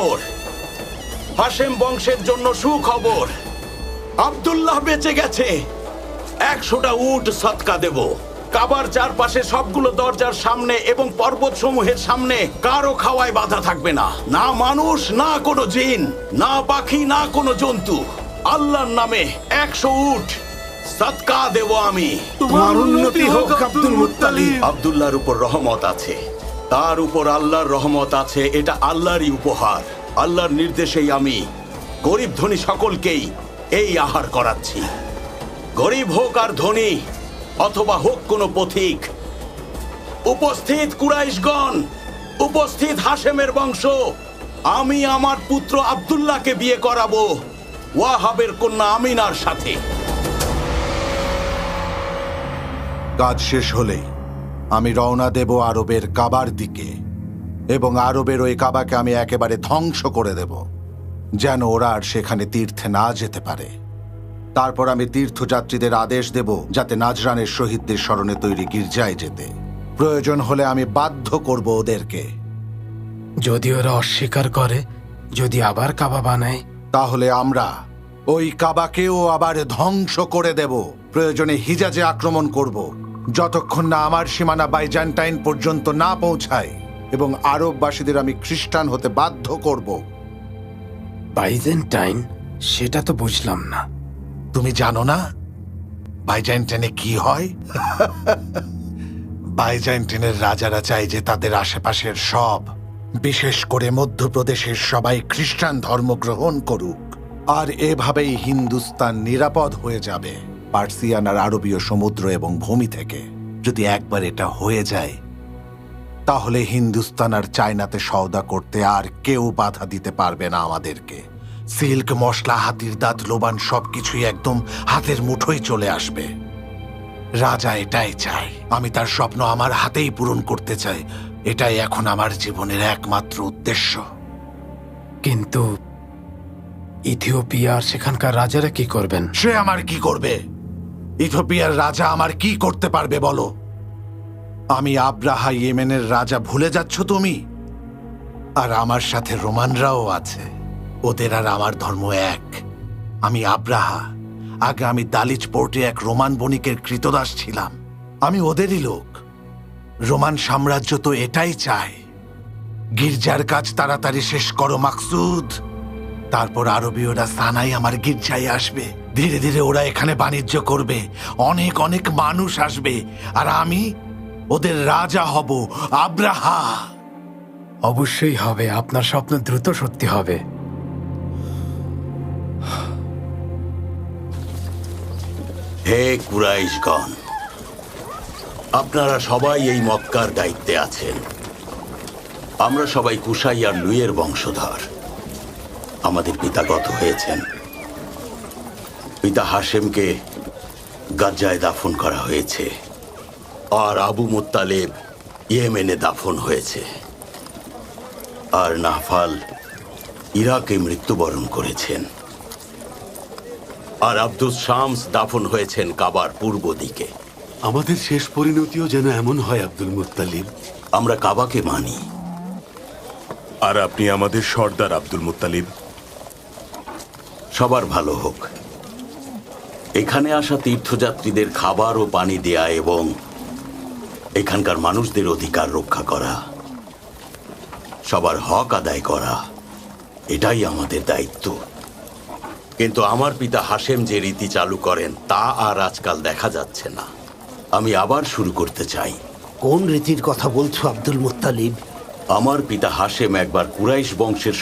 সুখবর, হাশেম বংশের জন্য সুখবর। আব্দুল্লাহ বেঁচে গেছে। 100টা উট সদকা দেব। কাবার চারপাশে সবগুলো দরজার সামনে এবং পর্বত সমূহের সামনে কারো খাওয়ায় বাধা থাকবে না, না মানুষ, না কোনো জিন, না পাখি, না কোনো জন্তু। আল্লাহর নামে 100 উট সদকা দেব আমি। তোমার উন্নতি হোক আব্দুল মুত্তালিব। আব্দুল্লাহর উপর রহমত আছে, তার উপর আল্লাহর রহমত আছে। এটা আল্লাহরই উপহার। আল্লাহর নির্দেশেই আমি গরিব ধনী সকলকেই এই আহার করাচ্ছি। গরিব হোক আর ধনী, অথবা হোক কোনো পথিক। উপস্থিত কুরাইশগণ, উপস্থিত হাশেমের বংশ, আমি আমার পুত্র আব্দুল্লাহকে বিয়ে করাবো ওয়াহাবের কন্যা আমিনার সাথে। কাজ শেষ হলেই আমি রওনা দেব আরবের কাবার দিকে, এবং আরবের ওই কাবাকে আমি একেবারে ধ্বংস করে দেব, যেন ওরা আর সেখানে তীর্থে না যেতে পারে। তারপর আমি তীর্থযাত্রীদের আদেশ দেব যাতে নাজরানের শহীদদের স্মরণে তৈরি গির্জায় যেতে। প্রয়োজন হলে আমি বাধ্য করব ওদেরকে। যদি ওরা অস্বীকার করে, যদি আবার কাবা বানায়, তাহলে আমরা ওই কাবাকেও আবার ধ্বংস করে দেব। প্রয়োজনে হিজাজে আক্রমণ করব, যতক্ষণ না আমার সীমানা বাইজান্টাইন পর্যন্ত না পৌঁছায়, এবং আরববাসীদের আমি খ্রিস্টান হতে বাধ্য করব। বাইজেন্টাইন? সেটা তো বুঝলাম না। তুমি জানো না বাইজান্টাইনে কি হয়? বাইজান্টাইনের রাজারা চায় যে তাদের আশেপাশের সব, বিশেষ করে মধ্যপ্রদেশের সবাই খ্রিস্টান ধর্ম গ্রহণ করুক, আর এভাবেই হিন্দুস্তান নিরাপদ হয়ে যাবে পার্সিয়ান আর আরবীয় সমুদ্র এবং ভূমি থেকে। যদি একবার এটা হয়ে যায়, তাহলে হিন্দুস্তান আর চায়নাতে সওদা করতে আর কেউ বাধা দিতে পারবে না আমাদেরকে। সিল্ক, মশলা, হাতির দাঁত, লোবান সবকিছুই একদম হাতের মুঠোয় চলে আসবে। রাজা এটাই চায়। আমি তার স্বপ্ন আমার হাতেই পূরণ করতে চাই। এটাই এখন আমার জীবনের একমাত্র উদ্দেশ্য। কিন্তু ইথিওপিয়া আর সেখানকার রাজারা কি করবেন? সে আমার কি করবে? ইথিওপিয়ার রাজা আমার কি করতে পারবে বলো? আমি আব্রাহা, ইয়েমেনের রাজা ভুলে যাচ্ছ তুমি? আর আমার সাথে রোমানরাও আছে। ওদের আর আমার ধর্ম এক। আমি আব্রাহা। আগে আমি দালিচ পোর্টে এক রোমান বণিকের কৃতদাস ছিলাম। আমি ওদেরই লোক। রোমান সাম্রাজ্য তো এটাই চায়। গির্জার কাজ তাড়াতাড়ি শেষ করো মাকসুদ। তারপর আরবীয়রা সানাই আমার গির্জায় আসবে। ধীরে ধীরে ওরা এখানে বাণিজ্য করবে। অনেক অনেক মানুষ আসবে, আর আমি ওদের রাজা হব, আব্রাহা। অবশ্যই হবে। আপনার স্বপ্ন দ্রুত সত্যি হবে। হে কুরাইশগণ, আপনারা সবাই এই মক্কার দায়িত্বে আছেন। আমরা সবাই কুশাই আর লুইয়ের বংশধর। আমাদের পিতা গত হয়েছেন। পিতা হাশেমকে গাজ্জায় দাফন করা হয়েছে, আর আবু মুত্তালেব ইয়েমেনে দাফন হয়েছে, আর নাফাল ইরাকে মৃত্যুবরণ করেছেন, আর আব্দুস শামস দাফন হয়েছেন কাবার পূর্ব দিকে। আমাদের শেষ পরিণতিও যেন এমন হয় আব্দুল মুত্তালিব। আমরা কাবাকে মানি। আর আপনি আমাদের সর্দার আব্দুল মুত্তালিব। সবার ভালো হোক। এখানে আসা তীর্থযাত্রীদের খাবার ও পানি দেয়া এবং এখানকার মানুষদের অধিকার রক্ষা করা, সবার হক আদায় করা, এটাই আমাদের দায়িত্ব। কিন্তু আমার পিতা হাশেম যে রীতি চালু করেন তা আর আজকাল দেখা যাচ্ছে না। আমি আবার শুরু করতে চাই। কোন রীতির কথা বলছো আব্দুল মুত্তালিব? আমার পিতা হাশেম একবার কুরাইশ বংশের